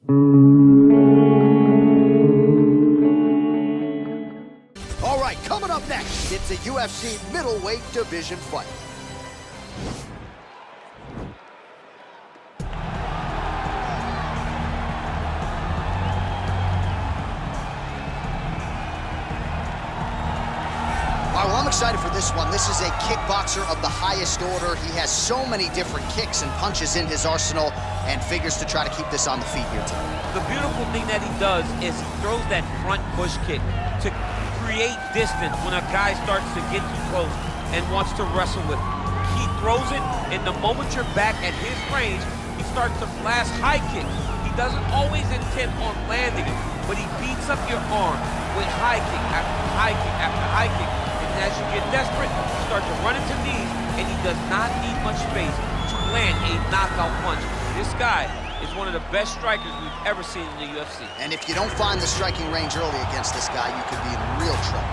All right, coming up next, it's a UFC middleweight division fight. Well, I'm excited for this one. This is a kickboxer of the highest order. He has so many different kicks and punches in his arsenal and figures to try to keep this on the feet here tonight. The beautiful thing that he does is he throws that front push kick to create distance when a guy starts to get too close and wants to wrestle with him. He throws it, and the moment you're back at his range, he starts to blast high kicks. He doesn't always intend on landing it, but he beats up your arm with high kick after high kick after high kick. And as you get desperate, you start to run into knees, and he does not need much space to land a knockout punch. This guy is one of the best strikers we've ever seen in the UFC. And if you don't find the striking range early against this guy, you could be in real trouble.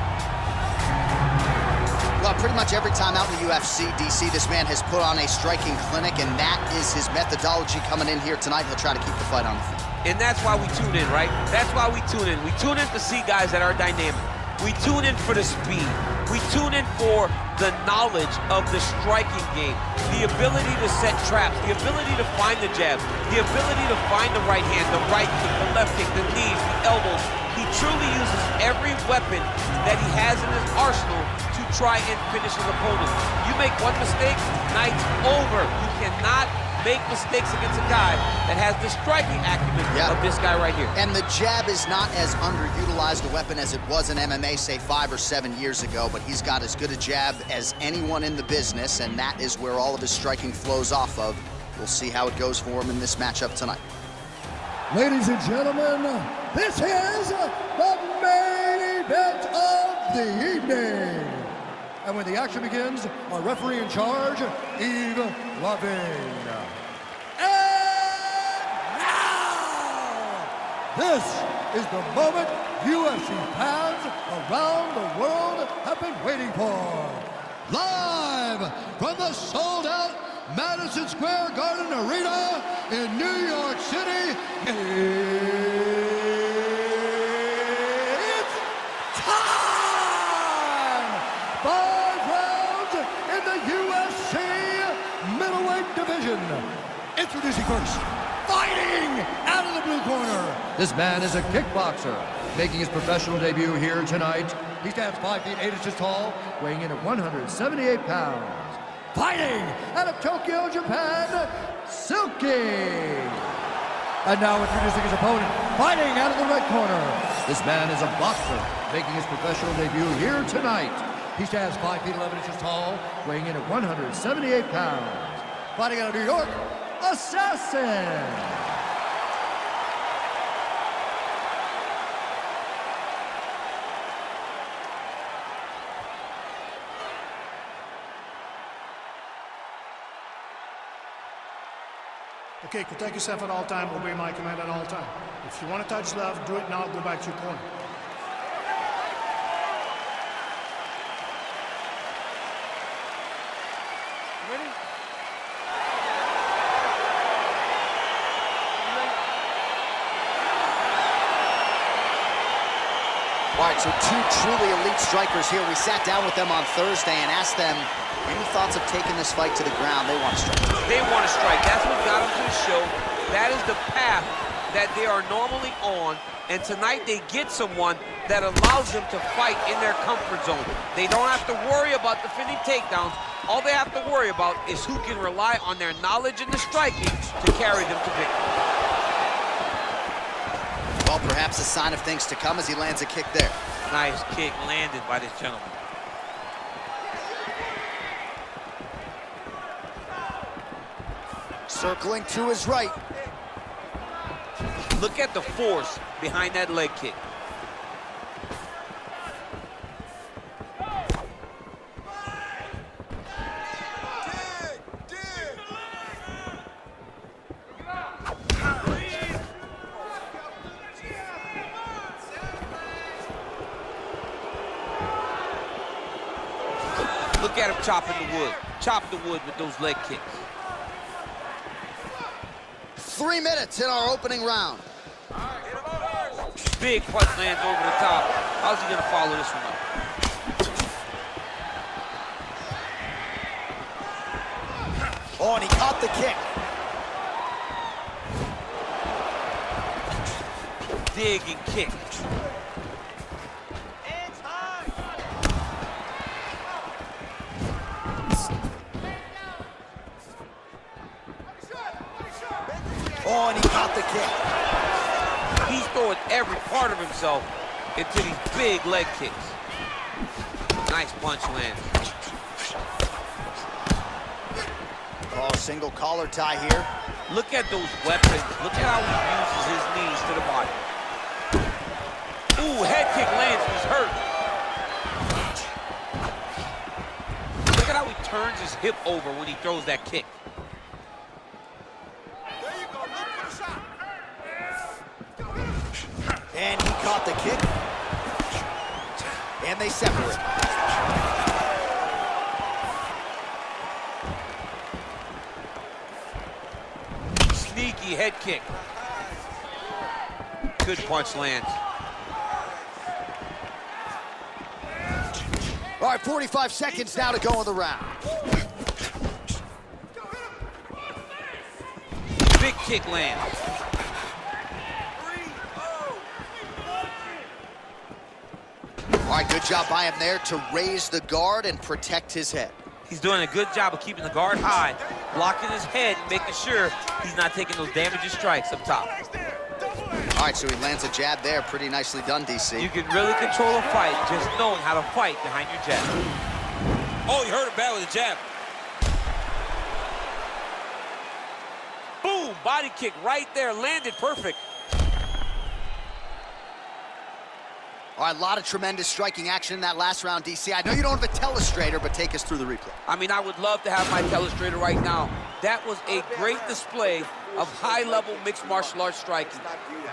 Well, pretty much every time out in the UFC, DC, this man has put on a striking clinic, and that is his methodology coming in here tonight. He'll try to keep the fight on the feet. And that's why we tune in, right? That's why we tune in. We tune in to see guys that are dynamic. We tune in for the speed. We tune in for the knowledge of the striking game, the ability to set traps, the ability to find the jab, the ability to find the right hand, the right kick, the left kick, the knees, the elbows. He truly uses every weapon that he has in his arsenal to try and finish his opponent. You make one mistake, night's over. You cannot make mistakes against a guy that has the striking acumen of this guy right here. And the jab is not as underutilized a weapon as it was in MMA, say 5 or 7 years ago, but he's got as good a jab as anyone in the business, and that is where all of his striking flows off of. We'll see how it goes for him in this matchup tonight. Ladies and gentlemen, this is the main event of the evening. And when the action begins, our referee in charge, Yves Lavine. And now, this is the moment UFC fans around the world have been waiting for. Live from the sold-out Madison Square Garden Arena in New York City, it's time! 5 rounds in the UFC middleweight division. Introducing first, fighting out of the blue corner. This man is a kickboxer, making his professional debut here tonight. He stands 5 feet 8 inches tall, weighing in at 178 pounds. Fighting out of Tokyo, Japan, Silky. And now introducing his opponent, fighting out of the red corner. This man is a boxer, making his professional debut here tonight. He stands 5 feet 11 inches tall, weighing in at 178 pounds. Fighting out of New York, Assassin. Okay, protect yourself at all time, obey my command at all time. If you want to touch love, do it now, go back to your corner. Ready? All right, so 2 truly elite strikers here. We sat down with them on Thursday and asked them, any thoughts of taking this fight to the ground? They want to strike. They want to strike. That's what got them to the show. That is the path that they are normally on. And tonight they get someone that allows them to fight in their comfort zone. They don't have to worry about defending takedowns. All they have to worry about is who can rely on their knowledge in the striking to carry them to victory. Well, perhaps a sign of things to come as he lands a kick there. Nice kick landed by this gentleman. Circling to his right. Look at the force behind that leg kick. Look at him chopping the wood. Chopping the wood with those leg kicks. 3 minutes in our opening round. Big punch lands over the top. How's he gonna follow this one up? Oh, and he caught the kick. Dig and kick. Oh, and he caught the kick. He's throwing every part of himself into these big leg kicks. Nice punch lands. Oh, single collar tie here. Look at those weapons. Look at how he uses his knees to the body. Ooh, head kick lands. He's hurt. Look at how he turns his hip over when he throws that kick. And he caught the kick. And they separate. Sneaky head kick. Good punch lands. All right, 45 seconds now to go in the round. Big kick lands. All right, good job by him there to raise the guard and protect his head. He's doing a good job of keeping the guard high, blocking his head, making sure he's not taking those damaging strikes up top. All right, so he lands a jab there. Pretty nicely done, DC. You can really control a fight just knowing how to fight behind your jab. Oh, he hurt him bad with a jab. Boom, body kick right there, landed perfect. All right, a lot of tremendous striking action in that last round, DC. I know you don't have a telestrator, but take us through the replay. I mean, I would love to have my telestrator right now. That was a great display of high-level mixed martial arts striking.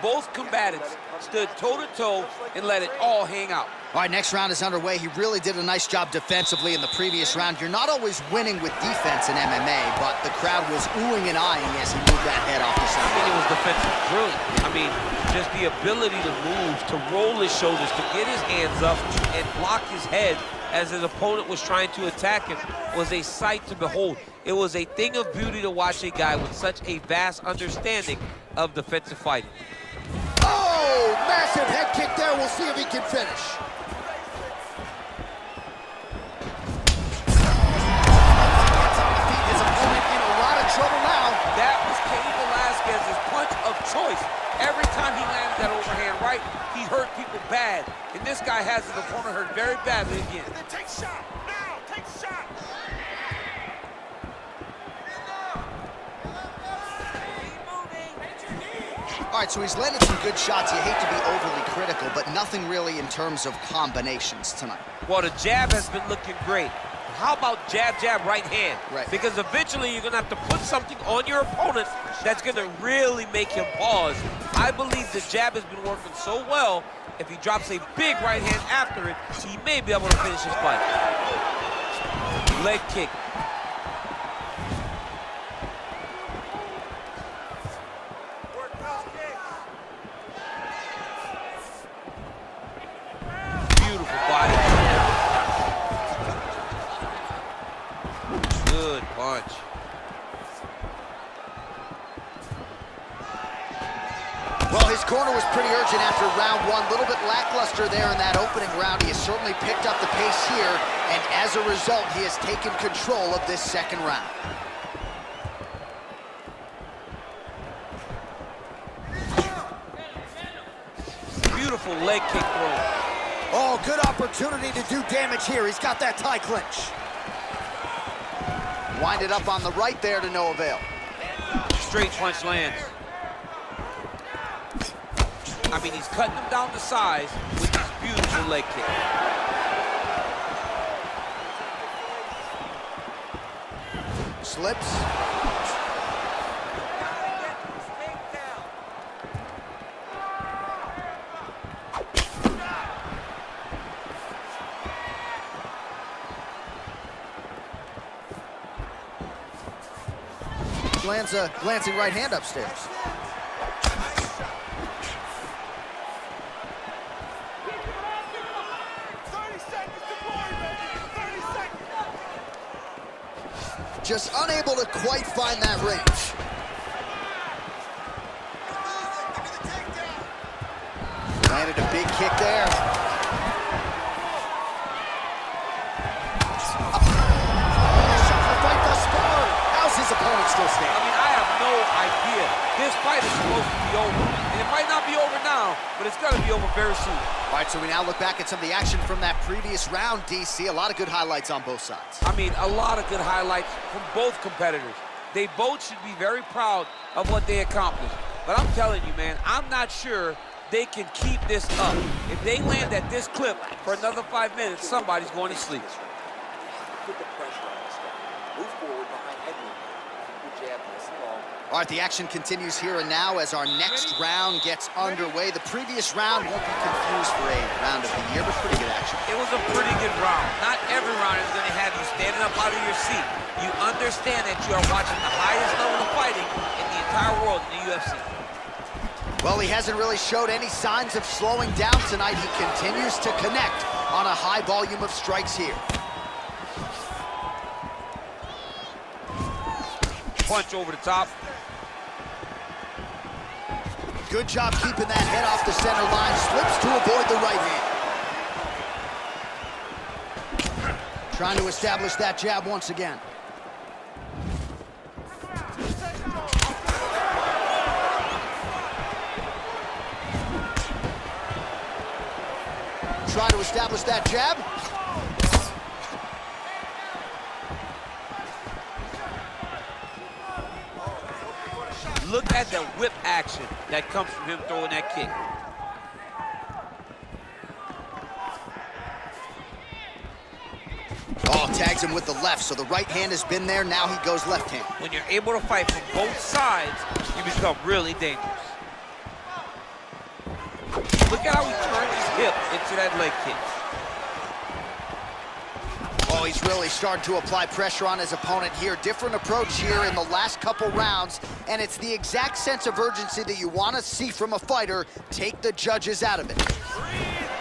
Both combatants stood toe-to-toe and let it all hang out. All right, next round is underway. He really did a nice job defensively in the previous round. You're not always winning with defense in MMA, but the crowd was oohing and eyeing as he moved that head off the side. I mean, it was defensive brilliant. I mean, just the ability to move, to roll his shoulders, to get his hands up and block his head as his opponent was trying to attack him was a sight to behold. It was a thing of beauty to watch a guy with such a vast understanding of defensive fighting. Oh, massive head kick there. We'll see if he can finish. His opponent in a lot of trouble now. That was Cain Velasquez's punch of choice. Every time he landed that overhand right, he hurt people bad. And this guy has his opponent hurt very badly again. And then take shot. Now, take shot. All right, so he's landed some good shots. You hate to be overly critical, but nothing really in terms of combinations tonight. Well, the jab has been looking great. How about jab, jab, right hand? Right. Because eventually you're gonna have to put something on your opponent that's gonna really make him pause. I believe the jab has been working so well, if he drops a big right hand after it, he may be able to finish his fight. Leg kick. Beautiful body. Good punch. Well, his corner was pretty urgent after round one. A little bit lackluster there in that opening round. He has certainly picked up the pace here, and as a result, he has taken control of this second round. Beautiful leg kick throw. Oh, good opportunity to do damage here. He's got that tie clinch. Winded up on the right there to no avail. Straight punch lands. I mean, he's cutting him down to size with this beautiful leg kick. Slips. Lands a glancing right hand upstairs. just unable to quite find that range. Landed a big kick there. Fight thus far. How's his opponent still standing? I mean, I have no idea. This fight is supposed to be over. And it might not be over now, but it's going to be over very soon. All right, so we now look back at some of the action from that previous round, DC. A lot of good highlights on both sides. I mean, a lot of good highlights from both competitors. They both should be very proud of what they accomplished. But I'm telling you, man, I'm not sure they can keep this up. If they land at this clip for another 5 minutes, somebody's going to sleep. Put the pressure on this guy. Move forward behind headwind. Good jab, nice and long. All right, the action continues here and now as our next round gets underway. The previous round won't be confused for a round of the year, but pretty good action. It was a pretty good round. Not every round is going to have you standing up out of your seat. You understand that you are watching the highest level of fighting in the entire world in the UFC. Well, he hasn't really showed any signs of slowing down tonight. He continues to connect on a high volume of strikes here. Punch over the top. Good job keeping that head off the center line. Slips to avoid the right hand. Trying to establish that jab once again. Trying to establish that jab. Look at the whip action that comes from him throwing that kick. Oh, tags him with the left, so the right hand has been there. Now he goes left hand. When you're able to fight from both sides, you become really dangerous. Look at how he turned his hip into that leg kick. Oh, he's really starting to apply pressure on his opponent here. Different approach here in the last couple rounds, and it's the exact sense of urgency that you want to see from a fighter. Take the judges out of it.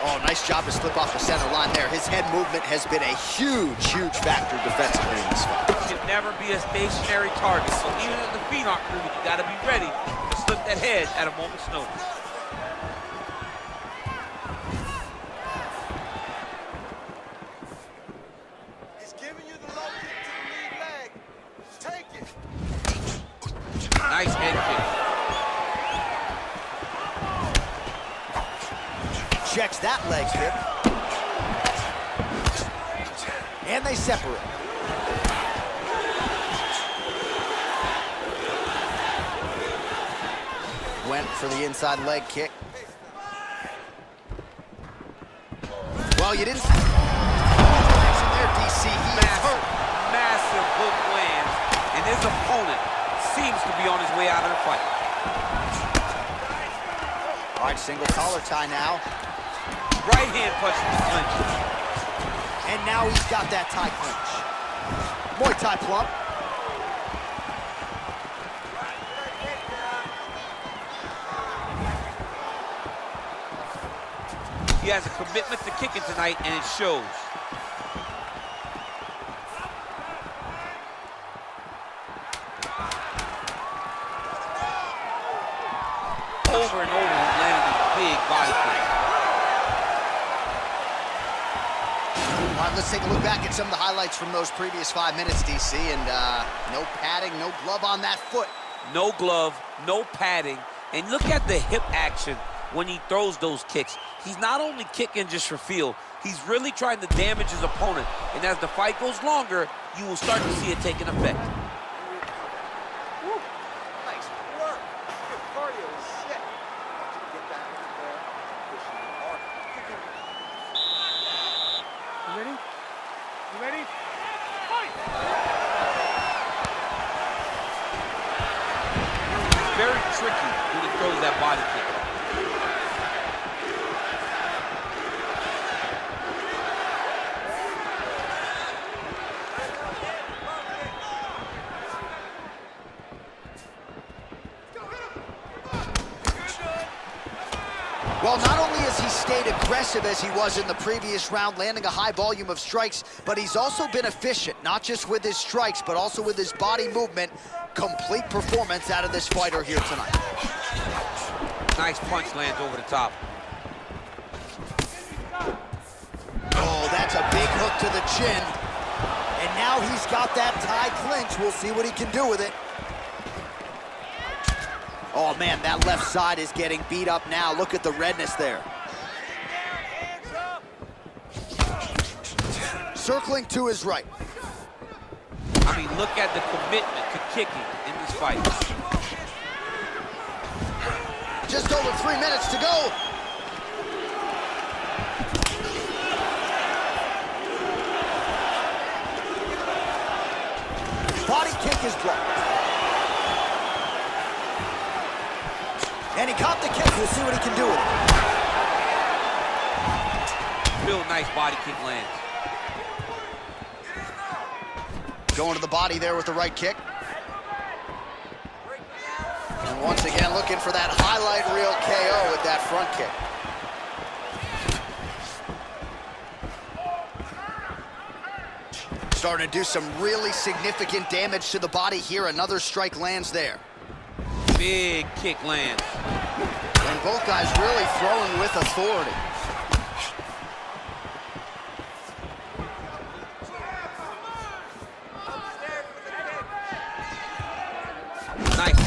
Oh, nice job to slip off the center line there. His head movement has been a huge, huge factor defensively in this fight. You can never be a stationary target, so even if the feet aren't moving, you got to be ready to slip that head at a moment's notice. Nice head kick. Checks that leg kick. And they separate. Went for the inside leg kick. Well, you didn't see there, DC. He is hurt. Massive hook lands, and his opponent seems to be on his way out of the fight. All right, single collar tie now. Right hand punch to the clinch. And now he's got that tie clinch. Muay Thai plump. He has a commitment to kicking tonight, and it shows. Over and over, he's landing these big body kicks. All right, let's take a look back at some of the highlights from those previous 5 minutes, DC, and no padding, no glove on that foot. No glove, no padding, and look at the hip action when he throws those kicks. He's not only kicking just for feel, he's really trying to damage his opponent, and as the fight goes longer, you will start to see it taking effect. Nice work. Your cardio is sick. Get back in there. Push even harder. You ready? You ready? Fight! It's very tricky when he throws that body kick. Well, not only has he stayed aggressive as he was in the previous round, landing a high volume of strikes, but he's also been efficient, not just with his strikes, but also with his body movement. Complete performance out of this fighter here tonight. Nice punch lands over the top. Oh, that's a big hook to the chin. And now he's got that tie clinch. We'll see what he can do with it. Oh, man, that left side is getting beat up now. Look at the redness there. Circling to his right. I mean, look at the commitment to kicking in this fight. Just over 3 minutes to go. Body kick is blocked. And he caught the kick. We'll see what he can do with it. Real nice body kick lands. Going to the body there with the right kick. And once again, looking for that highlight reel KO with that front kick. Starting to do some really significant damage to the body here. Another strike lands there. Big kick lands. And both guys really throwing with authority. Nice.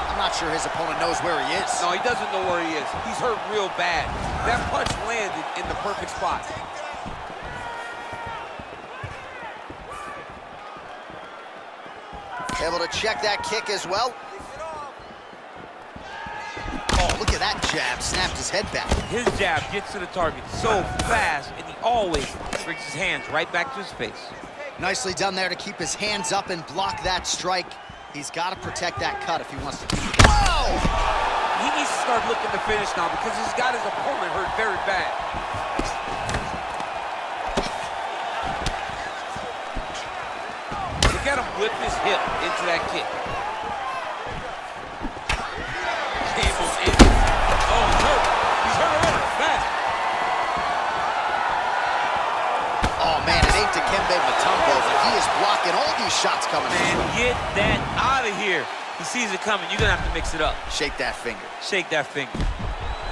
I'm not sure his opponent knows where he is. No, he doesn't know where he is. He's hurt real bad. That punch landed in the perfect spot. Able to check that kick as well. Oh, look at that jab. Snapped his head back. His jab gets to the target so fast, and he always brings his hands right back to his face. Nicely done there to keep his hands up and block that strike. He's got to protect that cut if he wants to keep it. Whoa! He needs to start looking to finish now because he's got his opponent hurt very bad. Look at him whip his hip into that kick. Came in. Oh, he's hurt. He's hurt already. Fast. Oh, man, it ain't Dikembe Mutombo, but he is blocking all these shots coming in. Man, get that out of here. He sees it coming. You're going to have to mix it up. Shake that finger. Shake that finger.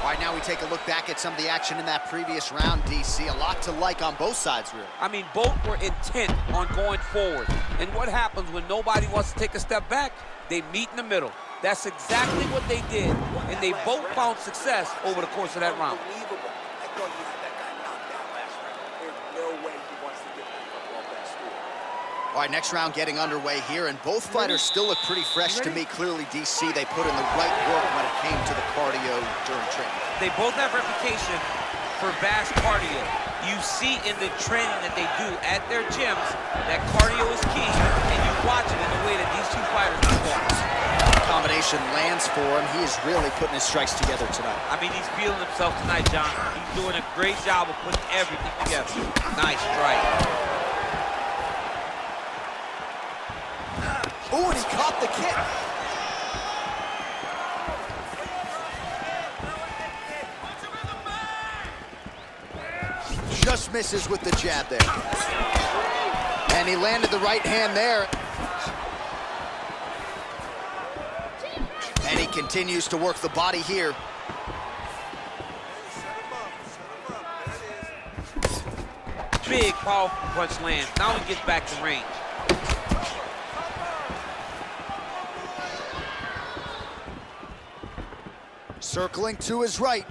All right, now we take a look back at some of the action in that previous round, DC. A lot to like on both sides, really. I mean, both were intent on going forward. And what happens when nobody wants to take a step back? They meet in the middle. That's exactly what they did. And they both found success over the course of that round. Unbelievable. I thought you had that guy knocked out last round. There's no way he wants to get back up off that stool. All right, next round getting underway here, and both fighters still look pretty fresh to me. Clearly, DC, they put in the right work when it came to the cardio during training. They both have reputation for vast cardio. You see in the training that they do at their gyms that cardio is key, and you watch it in the way that these two fighters perform. Combination lands for him. He is really putting his strikes together tonight. I mean, he's feeling himself tonight, John. He's doing a great job of putting everything together. Nice strike. Ooh, and he caught the kick. Just misses with the jab there. And he landed the right hand there. And he continues to work the body here. Big, powerful punch lands. Now he gets back to range. Circling to his right.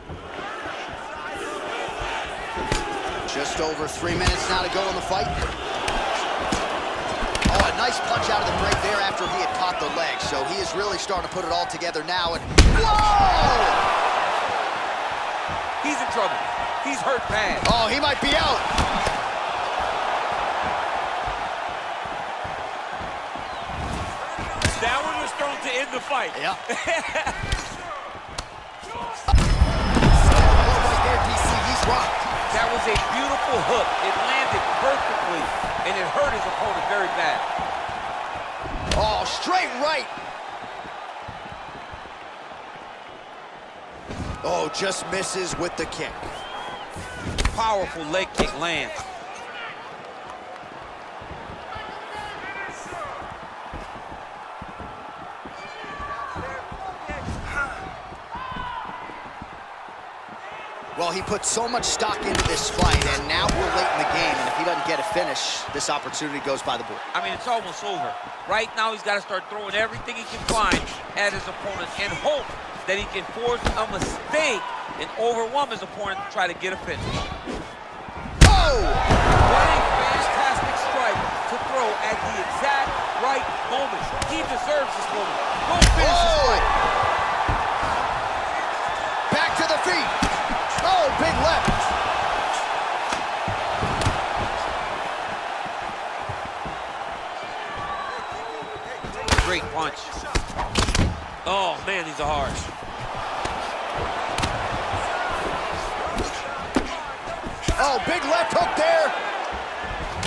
Just over 3 minutes now to go in the fight. Oh, a nice punch out of the break there after he had caught the leg. So he is really starting to put it all together now. And whoa! He's in trouble. He's hurt bad. Oh, he might be out. That one was thrown to end the fight. Yeah. He's rocked. That was a beautiful hook. It landed perfectly, and it hurt his opponent very bad. Oh, straight right. Oh, just misses with the kick. Powerful leg kick lands. Well, he put so much stock into this fight, and now we're late in the game, and if he doesn't get a finish, this opportunity goes by the board. I mean, it's almost over. Right now, he's got to start throwing everything he can find at his opponent and hope that he can force a mistake and overwhelm his opponent to try to get a finish. Oh! What a fantastic strike to throw at the exact right moment. He deserves this moment. Go finish this fight. Back to the feet. Oh, big left. Great punch. Oh, man, these are hard. Oh, big left hook there.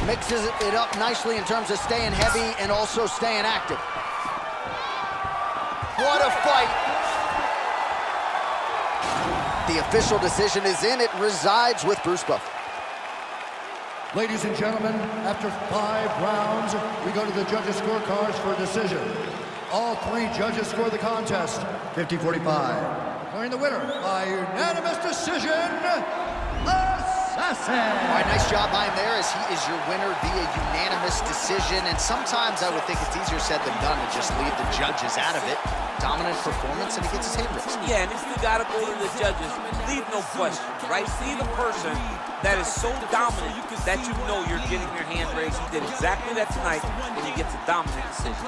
Mixes it up nicely in terms of staying heavy and also staying active. What a fight. The official decision is in. It resides with Bruce Buffer. Ladies and gentlemen, after 5 rounds, we go to the judges' scorecards for a decision. All 3 judges score the contest 50-45. Declaring the winner by unanimous decision, Assassin. All right, nice job by him there, as he is your winner via unanimous decision. And sometimes I would think it's easier said than done to just leave the judges out of it. Dominant performance, and he gets his hand raised. Yeah, and if you gotta believe the judges, leave no question, right? See the person that is so dominant that you know you're getting your hand raised. He did exactly that tonight, and he gets a dominant decision.